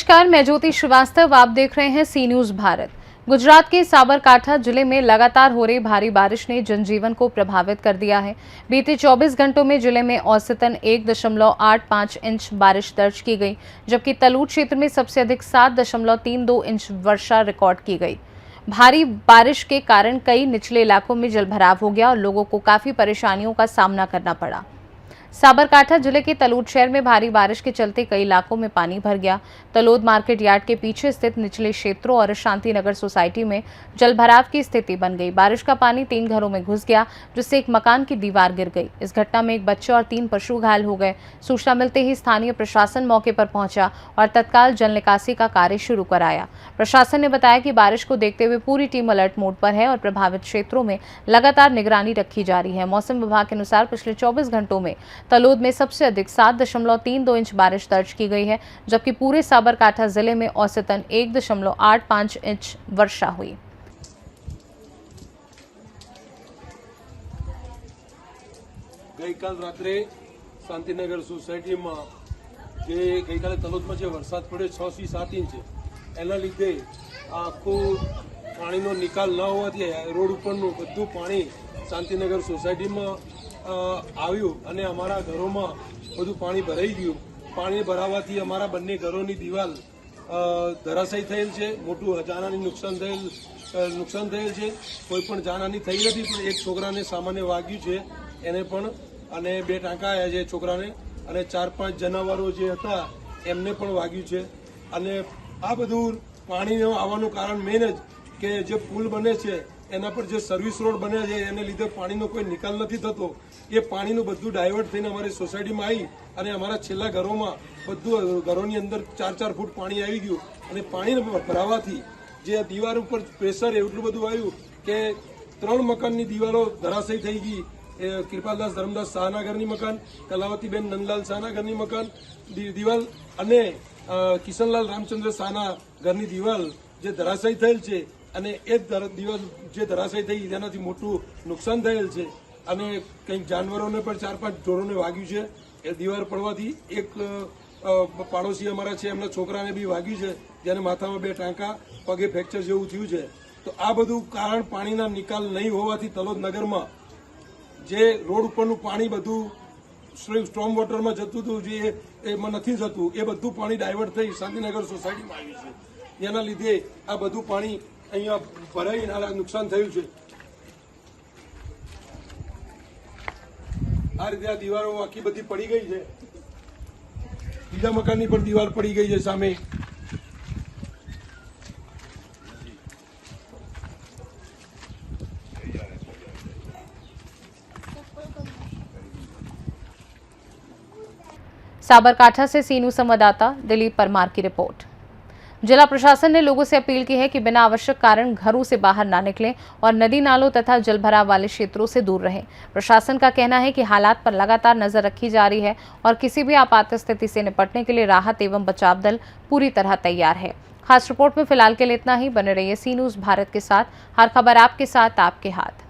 नमस्कार, मैं ज्योति श्रीवास्तव। आप देख रहे हैं सी न्यूज भारत। गुजरात के साबरकांठा जिले में लगातार हो रही भारी बारिश ने जनजीवन को प्रभावित कर दिया है। बीते 24 घंटों में जिले में औसतन 1.85 इंच बारिश दर्ज की गई, जबकि तलूट क्षेत्र में सबसे अधिक 7.32 इंच वर्षा रिकॉर्ड की गई। भारी बारिश के कारण कई निचले इलाकों में जलभराव हो गया और लोगों को काफी परेशानियों का सामना करना पड़ा। साबरकांठा जिले के तलोद शहर में भारी बारिश के चलते कई इलाकों में पानी भर गया। तलोद मार्केट यार्ड के पीछे स्थित निचले क्षेत्रों और शांतिनगर सोसाइटी में जलभराव की स्थिति बन गई। बारिश का पानी 3 घरों में घुस गया, जिससे एक मकान की दीवार गिर गई। इस घटना में एक बच्चा और 3 पशु घायल हो गए। सूचना मिलते ही स्थानीय प्रशासन मौके पर पहुंचा और तत्काल जल निकासी का कार्य शुरू कराया। प्रशासन ने बताया कि बारिश को देखते हुए पूरी टीम अलर्ट मोड पर है और प्रभावित क्षेत्रों में लगातार निगरानी रखी जा रही है। मौसम विभाग के अनुसार पिछले 24 घंटों में तलोद में सबसे अधिक 7.32 इंच बारिश दर्ज की गई है, जबकि पूरे साबरकांठा जिले में औसतन 1.85 इंच वर्षा हुई। ગઈકાલ રાત્રે શાંતિનગર સોસાયટીમાં જે ગઈકાલે તલોદમાં જે વરસાદ પડ્યો 6 થી 7 ઇંચ એના લીધે આખું પાણીનો નિકાલ ન હોવાથી રોડ ઉપરનું બધું પાણી શાંતિનગર સોસાયટીમાં આવ્યું અને અમારા ઘરોમાં બધું પાણી ભરાઈ ગયું। પાણી ભરાવાથી અમારા બંને ઘરોની દિવાલ ધરાશાયી થયેલ છે। મોટું જાનહાની નુકસાન થયેલ છે। કોઈ પણ જાનહાની થઈ નથી, પણ એક છોકરાને સામાન્ય વાગ્યું છે, એને પણ અને 2 ટાંકા આવ્યા છે છોકરાને, અને 4-5 જનાવરો જે હતા એમને પણ વાગ્યું છે। અને આ બધું પાણીનો આવવાનું કારણ મેન જ કે જે પુલ બને છે એના પર જે સર્વિસ રોડ બન્યા છે એને લીધે પાણીનો કોઈ નિકાલ નથી થતો। એ પાણીનું બધું ડાયવર્ટ થઈને અમારી સોસાયટીમાં આવી અને અમારા છેલ્લા ઘરોમાં બધું ઘરોની અંદર 4-4 ફૂટ પાણી આવી ગયું અને પાણી ભરાવાથી જે દિવાલ ઉપર પ્રેશર એટલું બધું આવ્યું કે 3 મકાનની દિવાલો ધરાશાયી થઈ ગઈ। कृपालदास धर्मदास शाहना घरनी मकान, कलावतीबेन नंदलाल शाहना घरनी मकान दीवाल अने किशनलाल रामचंद्र शाहना घरनी दीवाल जे धराशायी थयेल छे अने ए दीवाल जे धराशायी थई तेनाथी मोटुं नुकसान थयेल छे अने कंईक जानवरोने पण 4-5 ढोरोने वाग्युं छे। ए दीवाल पड़वाथी एक पाड़ोशी अमारा छे एमना छोकराने बी वाग्युं छे, जेने माथामां 2 टांका, पगे फ्रेक्चर जेवुं थयुं छे। तो आ बधुं कारण पाणीना निकाल नहीं होवाथी तलोद नगरमां जे रोड उपरનું પાણી બધું સ્ટ્રોમ વોટરમાં જતું હતું, જે એમાં નથી જતું, એ બધું પાણી ડાયવર્ટ થઈ શાંતિનગર સોસાયટીમાં આવ્યું છે। એના લીધે આ બધું પાણી અહીંયા ભરાઈ નુકસાન થયું છે। આ રીતે આ દિવારો આખી બધી પડી ગઈ છે। બીજા મકાનની પણ દિવાલ પડી ગઈ છે સામે। साबरकांठा से सीनू संवाददाता दिलीप परमार की रिपोर्ट। जिला प्रशासन ने लोगों से अपील की है कि बिना आवश्यक कारण घरों से बाहर ना निकलें और नदी नालों तथा जलभराव वाले क्षेत्रों से दूर रहें। प्रशासन का कहना है कि हालात पर लगातार नजर रखी जा रही है और किसी भी आपात स्थिति से निपटने के लिए राहत एवं बचाव दल पूरी तरह तैयार है। खास रिपोर्ट में फिलहाल के लिए इतना ही। बने रहिए सी न्यूज भारत के साथ। हर खबर आपके साथ, आपके हाथ।